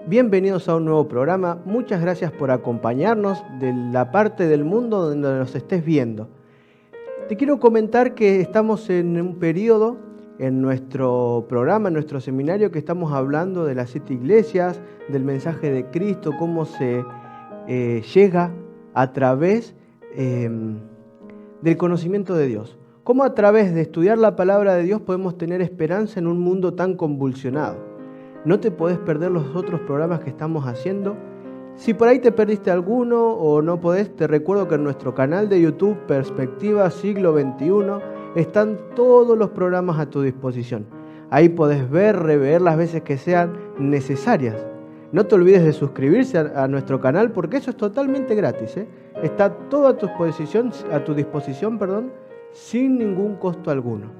Bienvenidos a un nuevo programa. Muchas gracias por acompañarnos de la parte del mundo donde nos estés viendo. Te quiero comentar que estamos en un periodo en nuestro programa, en nuestro seminario, que estamos hablando de las 7 iglesias, del mensaje de Cristo, cómo se llega a través del conocimiento de Dios. Cómo a través de estudiar la palabra de Dios podemos tener esperanza en un mundo tan convulsionado. No te podés perder los otros programas que estamos haciendo. Si por ahí te perdiste alguno o no podés, te recuerdo que en nuestro canal de YouTube, Perspectiva Siglo XXI, están todos los programas a tu disposición. Ahí podés ver, rever las veces que sean necesarias. No te olvides de suscribirse a nuestro canal porque eso es totalmente gratis, ¿eh? Está todo a tu disposición, sin ningún costo alguno.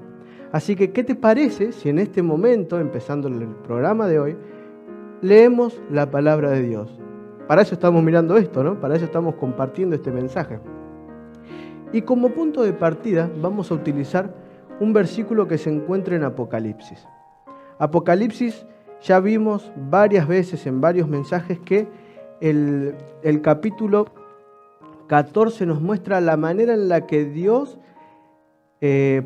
Así que, ¿qué te parece si en este momento, empezando el programa de hoy, leemos la palabra de Dios? Para eso estamos mirando esto, ¿no? Para eso estamos compartiendo este mensaje. Y como punto de partida vamos a utilizar un versículo que se encuentra en Apocalipsis. Apocalipsis ya vimos varias veces en varios mensajes que el capítulo 14 nos muestra la manera en la que Dios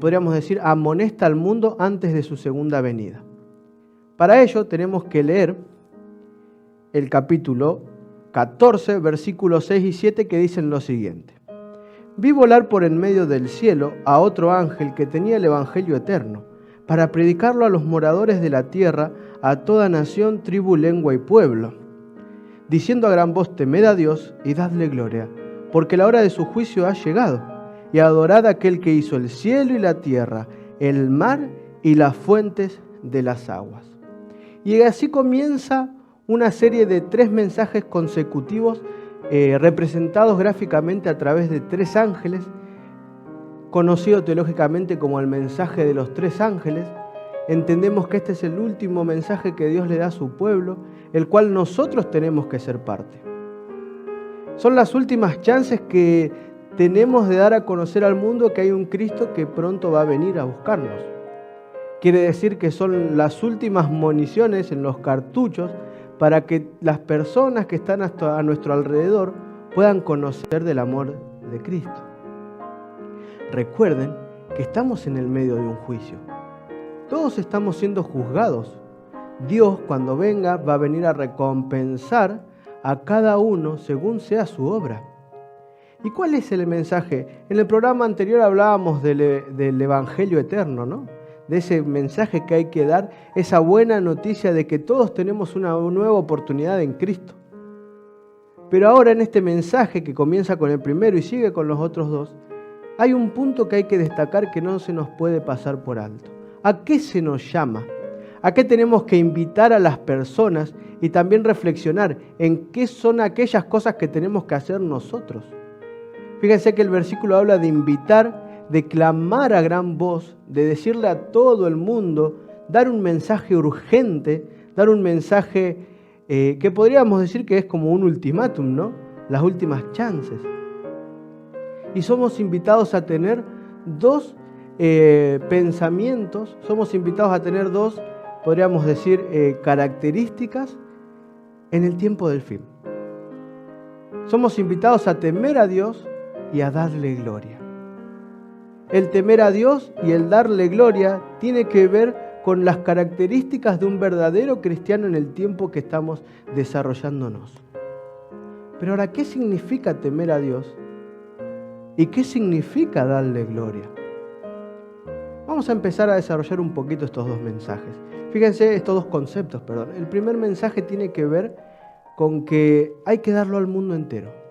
podríamos decir, amonesta al mundo antes de su segunda venida. Para ello tenemos que leer el capítulo 14, versículos 6 y 7, que dicen lo siguiente. Vi volar por en medio del cielo a otro ángel que tenía el evangelio eterno, para predicarlo a los moradores de la tierra, a toda nación, tribu, lengua y pueblo, diciendo a gran voz, temed a Dios y dadle gloria, porque la hora de su juicio ha llegado. Y adorad a aquel que hizo el cielo y la tierra, el mar y las fuentes de las aguas. Y así comienza una serie de 3 mensajes consecutivos representados gráficamente a través de 3 ángeles, conocido teológicamente como el mensaje de los 3 ángeles. Entendemos que este es el último mensaje que Dios le da a su pueblo, el cual nosotros tenemos que ser parte. Son las últimas chances que tenemos de dar a conocer al mundo que hay un Cristo que pronto va a venir a buscarnos. Quiere decir que son las últimas municiones en los cartuchos para que las personas que están a nuestro alrededor puedan conocer del amor de Cristo. Recuerden que estamos en el medio de un juicio. Todos estamos siendo juzgados. Dios, cuando venga, va a venir a recompensar a cada uno según sea su obra. ¿Y cuál es el mensaje? En el programa anterior hablábamos del Evangelio eterno, ¿no? De ese mensaje que hay que dar, esa buena noticia de que todos tenemos una nueva oportunidad en Cristo. Pero ahora en este mensaje que comienza con el primero y sigue con los otros 2, hay un punto que hay que destacar que no se nos puede pasar por alto. ¿A qué se nos llama? ¿A qué tenemos que invitar a las personas y también reflexionar en qué son aquellas cosas que tenemos que hacer nosotros? Fíjense que el versículo habla de invitar, de clamar a gran voz, de decirle a todo el mundo, dar un mensaje urgente, dar un mensaje que podríamos decir que es como un ultimátum, ¿no? Las últimas chances. Y somos invitados a tener 2 pensamientos, somos invitados a tener 2, podríamos decir, características en el tiempo del fin. Somos invitados a temer a Dios y a darle gloria. El temer a Dios y el darle gloria tiene que ver con las características de un verdadero cristiano en el tiempo que estamos desarrollándonos. Pero ahora, ¿qué significa temer a Dios? ¿Y qué significa darle gloria? Vamos a empezar a desarrollar un poquito estos 2 mensajes. Fíjense, estos 2 conceptos, perdón. El primer mensaje tiene que ver con que hay que darlo al mundo entero.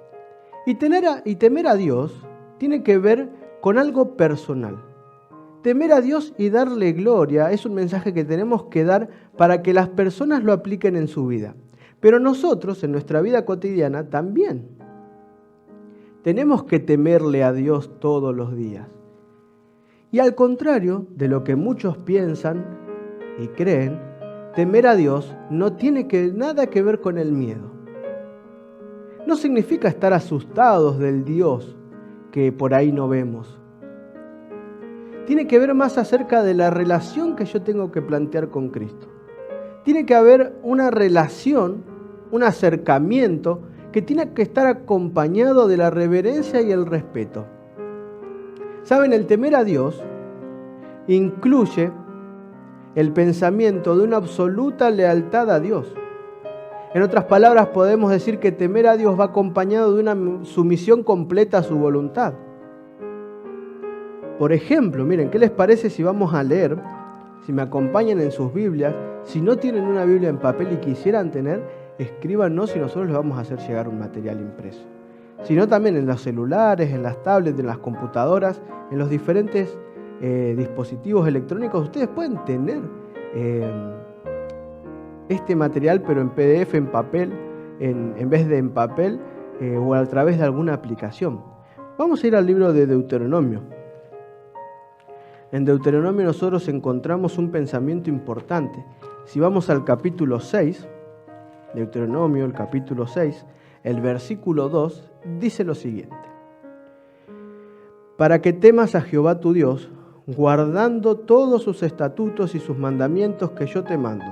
Y temer a Dios tiene que ver con algo personal. Temer a Dios y darle gloria es un mensaje que tenemos que dar para que las personas lo apliquen en su vida. Pero nosotros, en nuestra vida cotidiana, también tenemos que temerle a Dios todos los días. Y al contrario de lo que muchos piensan y creen, temer a Dios no tiene nada que ver con el miedo. No significa estar asustados del Dios que por ahí no vemos. Tiene que ver más acerca de la relación que yo tengo que plantear con Cristo. Tiene que haber una relación un acercamiento que tiene que estar acompañado de la reverencia y el respeto. ¿Saben? El temer a Dios incluye el pensamiento de una absoluta lealtad a Dios. En otras palabras, podemos decir que temer a Dios va acompañado de una sumisión completa a su voluntad. Por ejemplo, miren, ¿qué les parece si vamos a leer, si me acompañan en sus Biblias? Si no tienen una Biblia en papel y quisieran tener, escríbanos y nosotros les vamos a hacer llegar un material impreso. Sino también en los celulares, en las tablets, en las computadoras, en los diferentes dispositivos electrónicos. Ustedes pueden tener este material, pero en PDF, en papel, en vez de en papel o a través de alguna aplicación. Vamos a ir al libro de Deuteronomio. En Deuteronomio nosotros encontramos un pensamiento importante. Si vamos al capítulo 6, Deuteronomio, el capítulo 6, el versículo 2, dice lo siguiente: para que temas a Jehová tu Dios, guardando todos sus estatutos y sus mandamientos que yo te mando,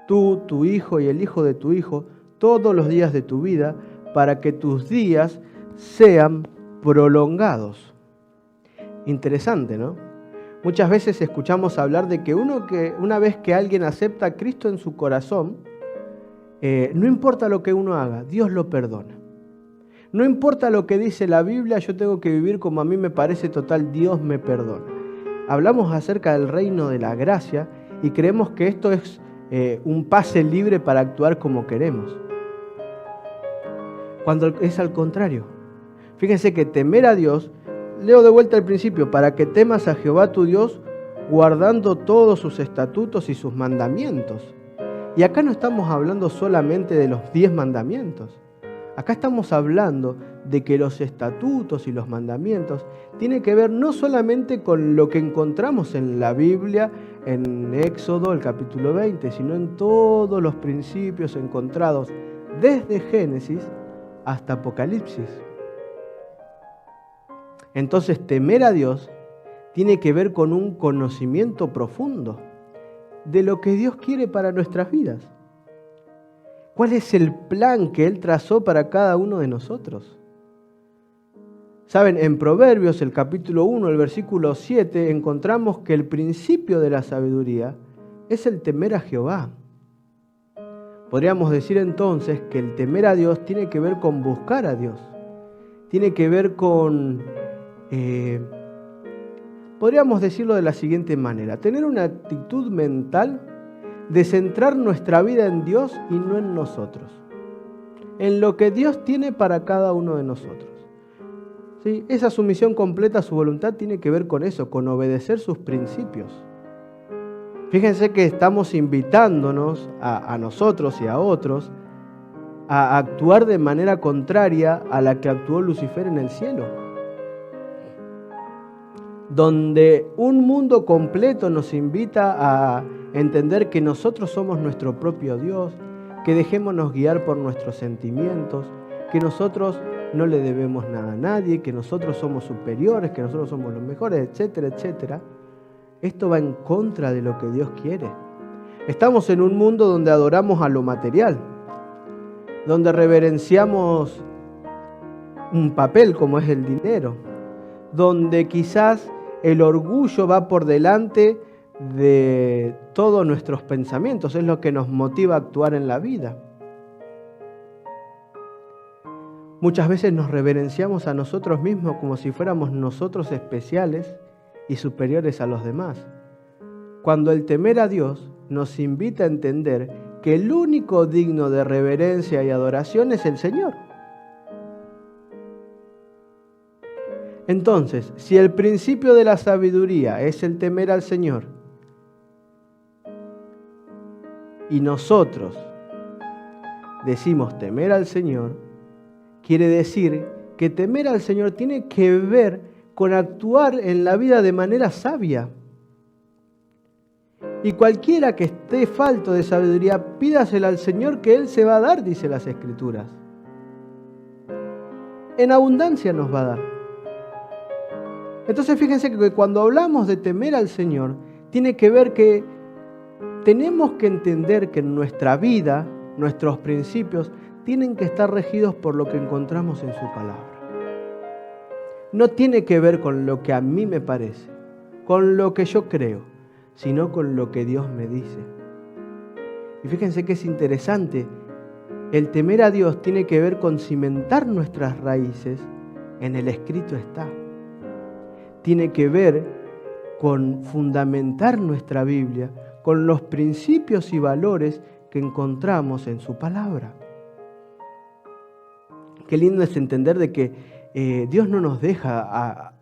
tú, tu hijo y el hijo de tu hijo, todos los días de tu vida, para que tus días sean prolongados. Interesante, ¿no? Muchas veces escuchamos hablar de que una vez que alguien acepta a Cristo en su corazón, no importa lo que uno haga, Dios lo perdona. No importa lo que dice la Biblia, yo tengo que vivir como a mí me parece, total, Dios me perdona. Hablamos acerca del reino de la gracia y creemos que esto es un pase libre para actuar como queremos. Cuando es al contrario. Fíjense que temer a Dios, leo de vuelta al principio, para que temas a Jehová tu Dios, guardando todos sus estatutos y sus mandamientos. Y acá no estamos hablando solamente de los 10 mandamientos. Acá estamos hablando de que los estatutos y los mandamientos tienen que ver no solamente con lo que encontramos en la Biblia, en Éxodo, el capítulo 20, sino en todos los principios encontrados desde Génesis hasta Apocalipsis. Entonces, temer a Dios tiene que ver con un conocimiento profundo de lo que Dios quiere para nuestras vidas. ¿Cuál es el plan que Él trazó para cada uno de nosotros? Saben, en Proverbios, el capítulo 1, el versículo 7, encontramos que el principio de la sabiduría es el temer a Jehová. Podríamos decir entonces que el temer a Dios tiene que ver con buscar a Dios. Tiene que ver con, podríamos decirlo de la siguiente manera, tener una actitud mental de centrar nuestra vida en Dios y no en nosotros, en lo que Dios tiene para cada uno de nosotros. ¿Sí? Esa sumisión completa a su voluntad tiene que ver con eso, con obedecer sus principios. Fíjense que estamos invitándonos a nosotros y a otros a actuar de manera contraria a la que actuó Lucifer en el cielo, donde un mundo completo nos invita a entender que nosotros somos nuestro propio Dios, que dejémonos guiar por nuestros sentimientos, que nosotros no le debemos nada a nadie, que nosotros somos superiores, que nosotros somos los mejores, etcétera, etcétera. Esto va en contra de lo que Dios quiere. Estamos en un mundo donde adoramos a lo material, donde reverenciamos un papel como es el dinero, donde quizás el orgullo va por delante de todos nuestros pensamientos, es lo que nos motiva a actuar en la vida. Muchas veces nos reverenciamos a nosotros mismos como si fuéramos nosotros especiales y superiores a los demás, cuando el temer a Dios nos invita a entender que el único digno de reverencia y adoración es el Señor. Entonces, si el principio de la sabiduría es el temer al Señor, y nosotros decimos temer al Señor, quiere decir que temer al Señor tiene que ver con actuar en la vida de manera sabia. Y cualquiera que esté falto de sabiduría, pídasela al Señor que Él se va a dar, dice las Escrituras. En abundancia nos va a dar. Entonces fíjense que cuando hablamos de temer al Señor, tiene que ver que tenemos que entender que en nuestra vida nuestros principios, tienen que estar regidos por lo que encontramos en su palabra. No tiene que ver con lo que a mí me parece, con lo que yo creo, sino con lo que Dios me dice. Y fíjense que es interesante, el temer a Dios tiene que ver con cimentar nuestras raíces en el escrito está. Tiene que ver con fundamentar nuestra Biblia con los principios y valores que encontramos en su palabra. Qué lindo es entender de que Dios no nos deja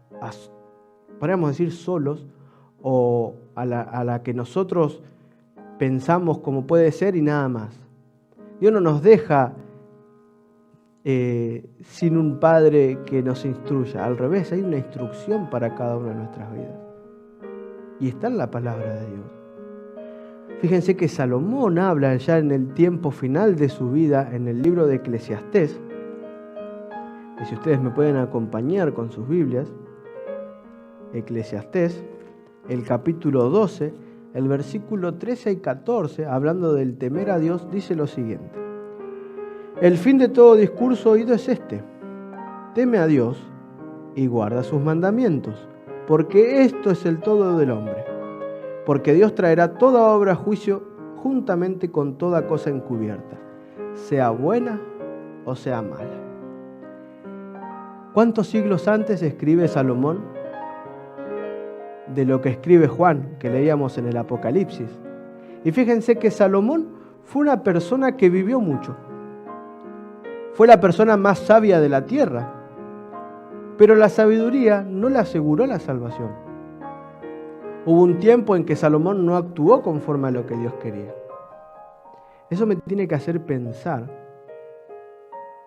podríamos decir, solos o a la que nosotros pensamos como puede ser y nada más. Dios no nos deja sin un padre que nos instruya. Al revés, hay una instrucción para cada una de nuestras vidas. Y está en la palabra de Dios. Fíjense que Salomón habla ya en el tiempo final de su vida, en el libro de Eclesiastés, y si ustedes me pueden acompañar con sus Biblias, Eclesiastés, el capítulo 12, el versículo 13 y 14, hablando del temer a Dios, dice lo siguiente: el fin de todo discurso oído es este: teme a Dios y guarda sus mandamientos, porque esto es el todo del hombre. Porque Dios traerá toda obra a juicio juntamente con toda cosa encubierta, sea buena o sea mala. ¿Cuántos siglos antes escribe Salomón de lo que escribe Juan, que leíamos en el Apocalipsis? Y fíjense que Salomón fue una persona que vivió mucho. Fue la persona más sabia de la tierra, pero la sabiduría no le aseguró la salvación. Hubo un tiempo en que Salomón no actuó conforme a lo que Dios quería. Eso me tiene que hacer pensar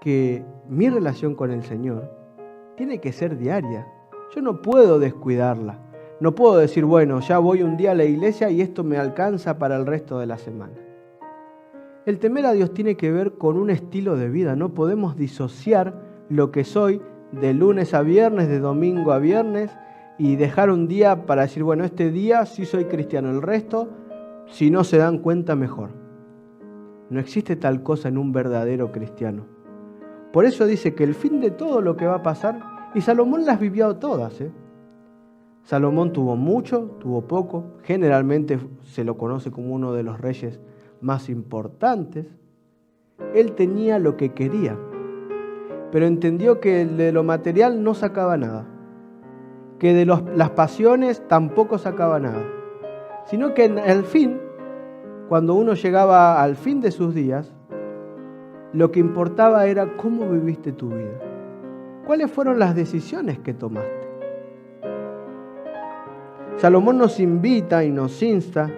que mi relación con el Señor tiene que ser diaria. Yo no puedo descuidarla. No puedo decir, bueno, ya voy un día a la iglesia y esto me alcanza para el resto de la semana. El temer a Dios tiene que ver con un estilo de vida. No podemos disociar lo que soy de lunes a viernes, de domingo a viernes, y dejar un día para decir, bueno, este día sí soy cristiano, el resto, si no se dan cuenta, mejor. No existe tal cosa en un verdadero cristiano. Por eso dice que el fin de todo lo que va a pasar, y Salomón las vivió todas, Salomón tuvo mucho, tuvo poco, generalmente se lo conoce como uno de los reyes más importantes. Él tenía lo que quería, pero entendió que de lo material no sacaba nada, que de las pasiones tampoco sacaba nada, sino que al fin, cuando uno llegaba al fin de sus días, lo que importaba era cómo viviste tu vida, cuáles fueron las decisiones que tomaste. Salomón nos invita y nos insta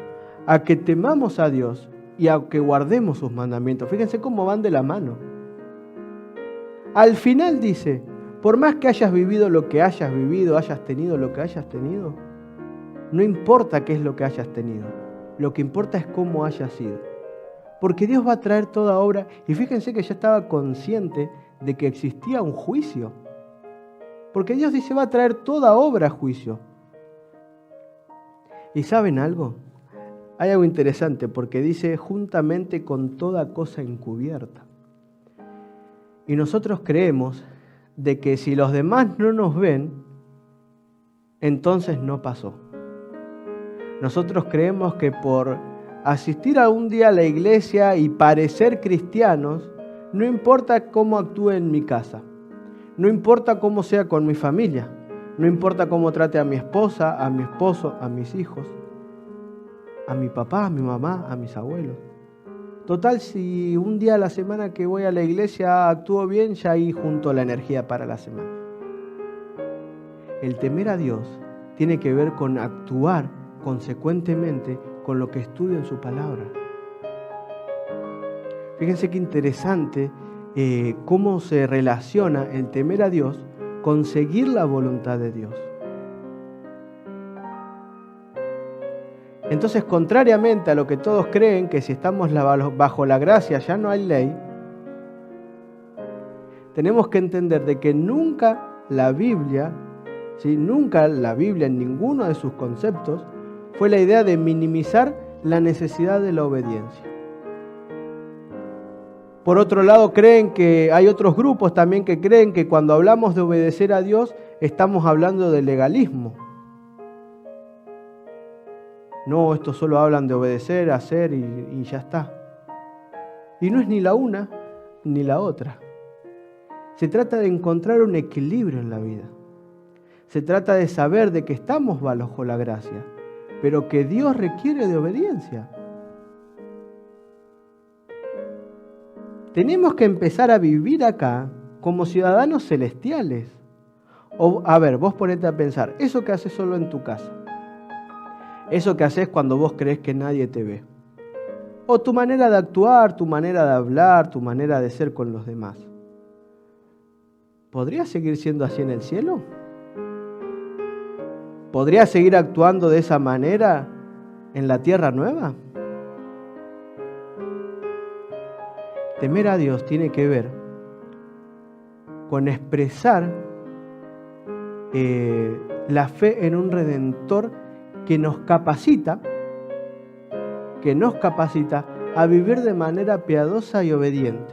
a que temamos a Dios y a que guardemos sus mandamientos. Fíjense cómo van de la mano. Al final dice, por más que hayas vivido lo que hayas vivido, hayas tenido lo que hayas tenido, no importa qué es lo que hayas tenido, lo que importa es cómo hayas sido. Porque Dios va a traer toda obra, y fíjense que ya estaba consciente de que existía un juicio. Porque Dios dice, va a traer toda obra a juicio. ¿Y saben algo? Hay algo interesante, porque dice, juntamente con toda cosa encubierta. Y nosotros creemos de que si los demás no nos ven, entonces no pasó. Nosotros creemos que por asistir a un día a la iglesia y parecer cristianos, no importa cómo actúe en mi casa, no importa cómo sea con mi familia, no importa cómo trate a mi esposa, a mi esposo, a mis hijos, a mi papá, a mi mamá, a mis abuelos. Total, si un día a la semana que voy a la iglesia actúo bien, ya ahí junto la energía para la semana. El temer a Dios tiene que ver con actuar consecuentemente con lo que estudio en su palabra. Fíjense qué interesante cómo se relaciona el temer a Dios con seguir la voluntad de Dios. Entonces, contrariamente a lo que todos creen, que si estamos bajo la gracia ya no hay ley, tenemos que entender de que nunca la Biblia en ninguno de sus conceptos fue la idea de minimizar la necesidad de la obediencia. Por otro lado, creen que hay otros grupos también que creen que cuando hablamos de obedecer a Dios, estamos hablando de legalismo. No, estos solo hablan de obedecer, hacer y ya está. Y no es ni la una ni la otra. Se trata de encontrar un equilibrio en la vida. Se trata de saber de que estamos bajo la gracia, pero que Dios requiere de obediencia. Tenemos que empezar a vivir acá como ciudadanos celestiales. O, a ver, vos ponete a pensar, eso que haces solo en tu casa, eso que haces cuando vos crees que nadie te ve, o tu manera de actuar, tu manera de hablar, tu manera de ser con los demás, ¿podrías seguir siendo así en el cielo? ¿Podrías seguir actuando de esa manera en la tierra nueva? Temer a Dios tiene que ver con expresar la fe en un Redentor que nos capacita a vivir de manera piadosa y obediente.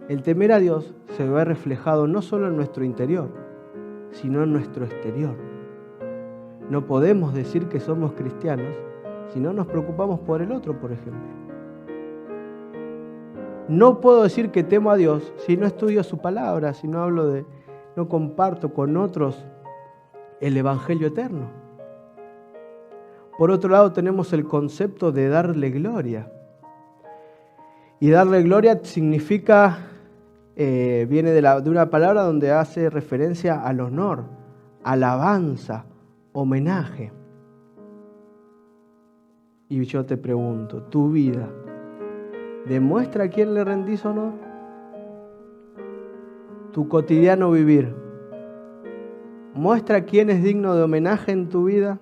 El temer a Dios se ve reflejado no solo en nuestro interior, sino en nuestro exterior. No podemos decir que somos cristianos si no nos preocupamos por el otro, por ejemplo. No puedo decir que temo a Dios si no estudio su palabra, si no no comparto con otros el Evangelio eterno. Por otro lado, tenemos el concepto de darle gloria. Y darle gloria significa, viene de una palabra donde hace referencia al honor, alabanza, homenaje. Y yo te pregunto, ¿tu vida demuestra a quién le rendís honor? ¿Tu cotidiano vivir muestra quién es digno de homenaje en tu vida?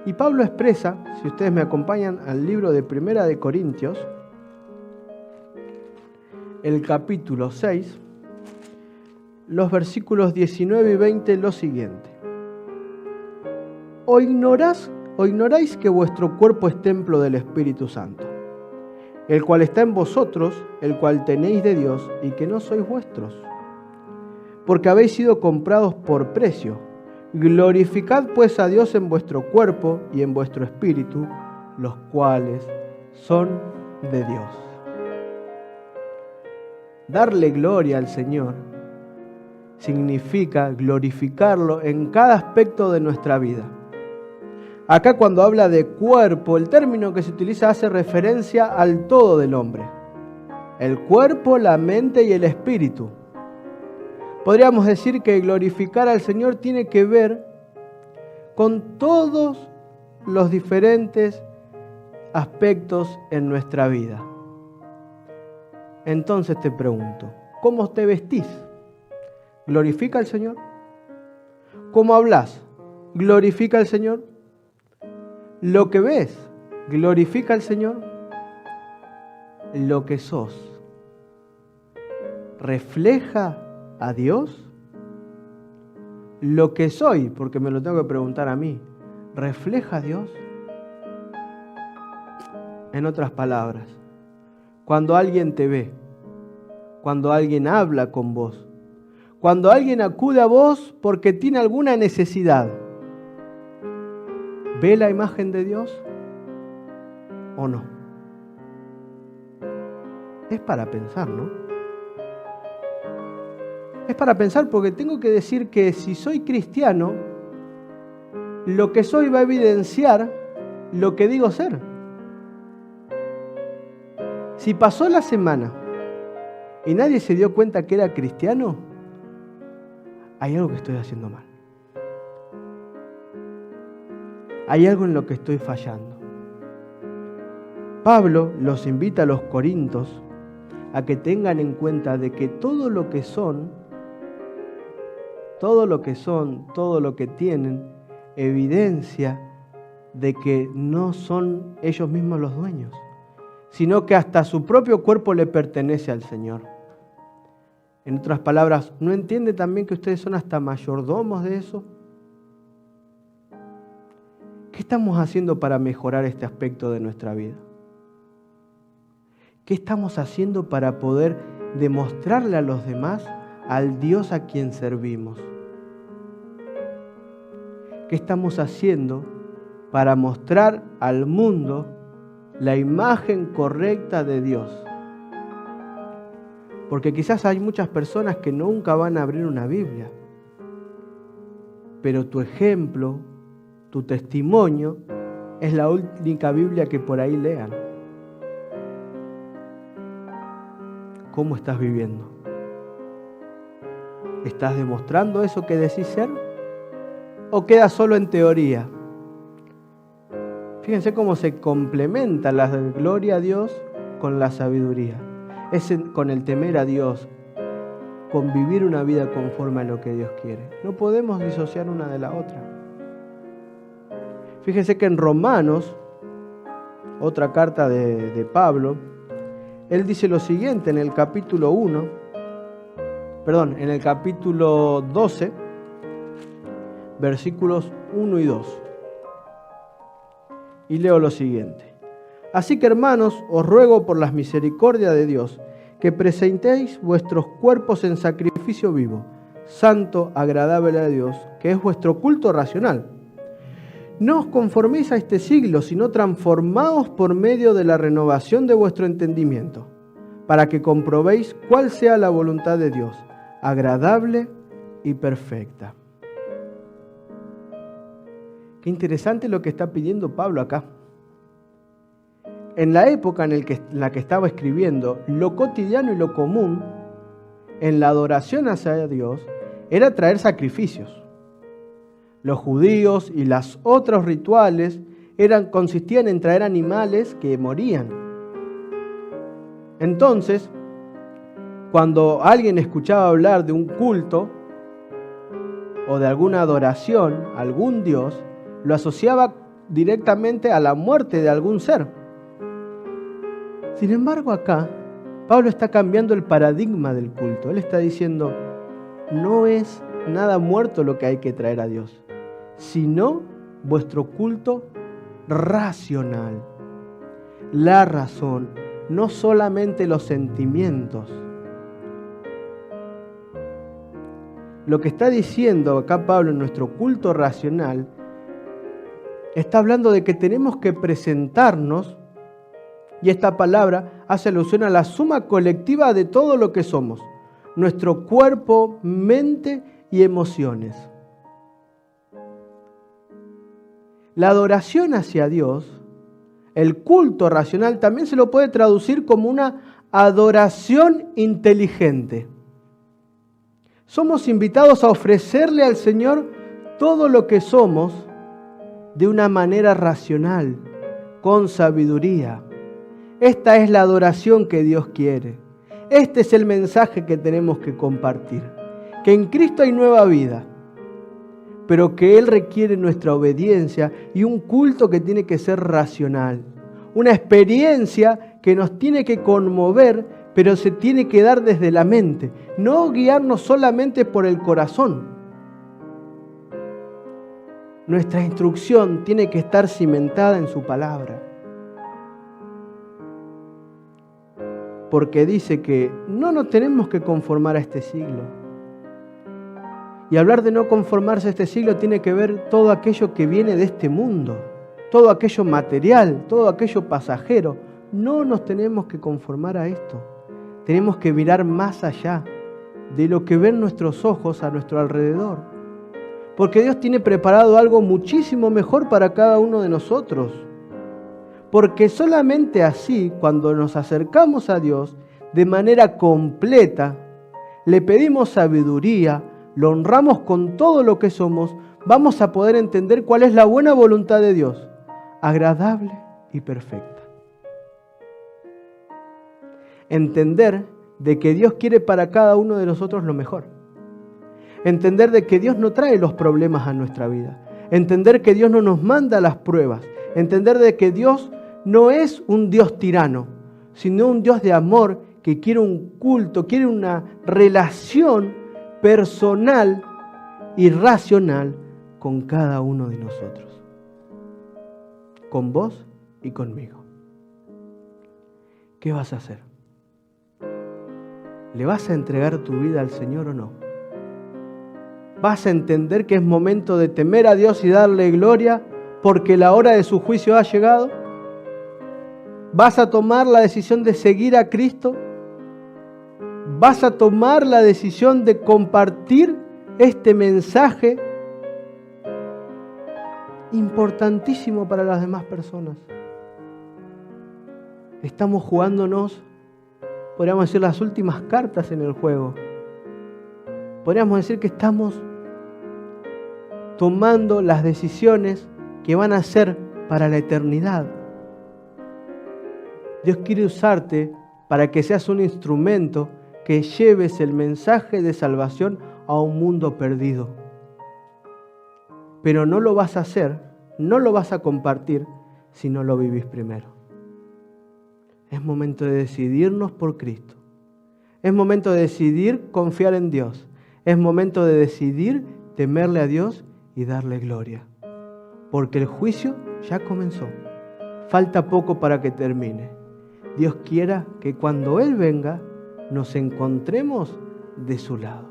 Y Pablo expresa, si ustedes me acompañan al libro de Primera de Corintios, el capítulo 6, los versículos 19 y 20, lo siguiente. ¿O ignoráis que vuestro cuerpo es templo del Espíritu Santo, el cual está en vosotros, el cual tenéis de Dios, y que no sois vuestros? Porque habéis sido comprados por precio. Glorificad pues a Dios en vuestro cuerpo y en vuestro espíritu, los cuales son de Dios. Darle gloria al Señor significa glorificarlo en cada aspecto de nuestra vida. Acá cuando habla de cuerpo, el término que se utiliza hace referencia al todo del hombre. El cuerpo, la mente y el espíritu. Podríamos decir que glorificar al Señor tiene que ver con todos los diferentes aspectos en nuestra vida. Entonces te pregunto, ¿cómo te vestís? ¿Glorifica al Señor? ¿Cómo hablas? ¿Glorifica al Señor? ¿Lo que ves? ¿Glorifica al Señor? ¿Lo que sos? ¿Refleja a Dios? Lo que soy, porque me lo tengo que preguntar a mí, ¿refleja a Dios? En otras palabras, cuando alguien te ve, cuando alguien habla con vos, cuando alguien acude a vos porque tiene alguna necesidad, ¿ve la imagen de Dios o no? Es para pensar, ¿no? Es para pensar porque tengo que decir que si soy cristiano, lo que soy va a evidenciar lo que digo ser. Si pasó la semana y nadie se dio cuenta que era cristiano, hay algo que estoy haciendo mal. Hay algo en lo que estoy fallando. Pablo los invita a los corintios a que tengan en cuenta de que todo lo que son, todo lo que tienen, evidencia de que no son ellos mismos los dueños, sino que hasta su propio cuerpo le pertenece al Señor. En otras palabras, ¿no entiende también que ustedes son hasta mayordomos de eso? ¿Qué estamos haciendo para mejorar este aspecto de nuestra vida? ¿Qué estamos haciendo para poder demostrarle a los demás al Dios a quien servimos? ¿Qué estamos haciendo para mostrar al mundo la imagen correcta de Dios? Porque quizás hay muchas personas que nunca van a abrir una Biblia, pero tu ejemplo, tu testimonio, es la única Biblia que por ahí lean. ¿Cómo estás viviendo? ¿Estás demostrando eso que decís ser? ¿O queda solo en teoría? Fíjense cómo se complementa la gloria a Dios con la sabiduría. Es con el temer a Dios, con vivir una vida conforme a lo que Dios quiere. No podemos disociar una de la otra. Fíjense que en Romanos, otra carta de Pablo, él dice lo siguiente en el capítulo 12, versículos 1 y 2. Y leo lo siguiente. Así que, hermanos, os ruego por las misericordias de Dios que presentéis vuestros cuerpos en sacrificio vivo, santo, agradable a Dios, que es vuestro culto racional. No os conforméis a este siglo, sino transformaos por medio de la renovación de vuestro entendimiento, para que comprobéis cuál sea la voluntad de Dios, agradable y perfecta. Qué interesante lo que está pidiendo Pablo acá. En la época en la que estaba escribiendo, lo cotidiano y lo común en la adoración hacia Dios era traer sacrificios. Los judíos y los otros rituales consistían en traer animales que morían. Entonces, cuando alguien escuchaba hablar de un culto o de alguna adoración a algún Dios, lo asociaba directamente a la muerte de algún ser. Sin embargo, acá, Pablo está cambiando el paradigma del culto. Él está diciendo, no es nada muerto lo que hay que traer a Dios, sino vuestro culto racional. La razón, no solamente los sentimientos. Lo que está diciendo acá Pablo en nuestro culto racional, está hablando de que tenemos que presentarnos, y esta palabra hace alusión a la suma colectiva de todo lo que somos, nuestro cuerpo, mente y emociones. La adoración hacia Dios, el culto racional, también se lo puede traducir como una adoración inteligente. Somos invitados a ofrecerle al Señor todo lo que somos de una manera racional, con sabiduría. Esta es la adoración que Dios quiere. Este es el mensaje que tenemos que compartir. Que en Cristo hay nueva vida, pero que Él requiere nuestra obediencia y un culto que tiene que ser racional. Una experiencia que nos tiene que conmover, pero se tiene que dar desde la mente. No guiarnos solamente por el corazón. Nuestra instrucción tiene que estar cimentada en su palabra. Porque dice que no nos tenemos que conformar a este siglo. Y hablar de no conformarse a este siglo tiene que ver todo aquello que viene de este mundo, todo aquello material, todo aquello pasajero. No nos tenemos que conformar a esto. Tenemos que mirar más allá de lo que ven nuestros ojos a nuestro alrededor. Porque Dios tiene preparado algo muchísimo mejor para cada uno de nosotros. Porque solamente así, cuando nos acercamos a Dios de manera completa, le pedimos sabiduría, lo honramos con todo lo que somos, vamos a poder entender cuál es la buena voluntad de Dios, agradable y perfecta. Entender de que Dios quiere para cada uno de nosotros lo mejor. Entender de que Dios no trae los problemas a nuestra vida. Entender que Dios no nos manda las pruebas. Entender de que Dios no es un Dios tirano, sino un Dios de amor que quiere un culto, quiere una relación personal y racional con cada uno de nosotros, con vos y conmigo. ¿qué vas a hacer? ¿Le vas a entregar tu vida al Señor o no? ¿Vas a entender que es momento de temer a Dios y darle gloria porque la hora de su juicio ha llegado? ¿Vas a tomar la decisión de seguir a Cristo? ¿Vas a tomar la decisión de compartir este mensaje importantísimo para las demás personas? Estamos jugándonos, podríamos decir, las últimas cartas en el juego. Podríamos decir que estamos tomando las decisiones que van a ser para la eternidad. Dios quiere usarte para que seas un instrumento que lleves el mensaje de salvación a un mundo perdido. Pero no lo vas a hacer, no lo vas a compartir si no lo vivís primero. Es momento de decidirnos por Cristo. Es momento de decidir confiar en Dios. Es momento de decidir temerle a Dios y darle gloria. Porque el juicio ya comenzó. Falta poco para que termine. Dios quiera que cuando Él venga nos encontremos de su lado,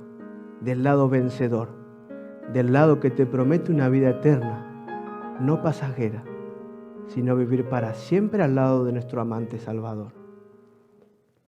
del lado vencedor, del lado que te promete una vida eterna, no pasajera, sino vivir para siempre al lado de nuestro amante Salvador.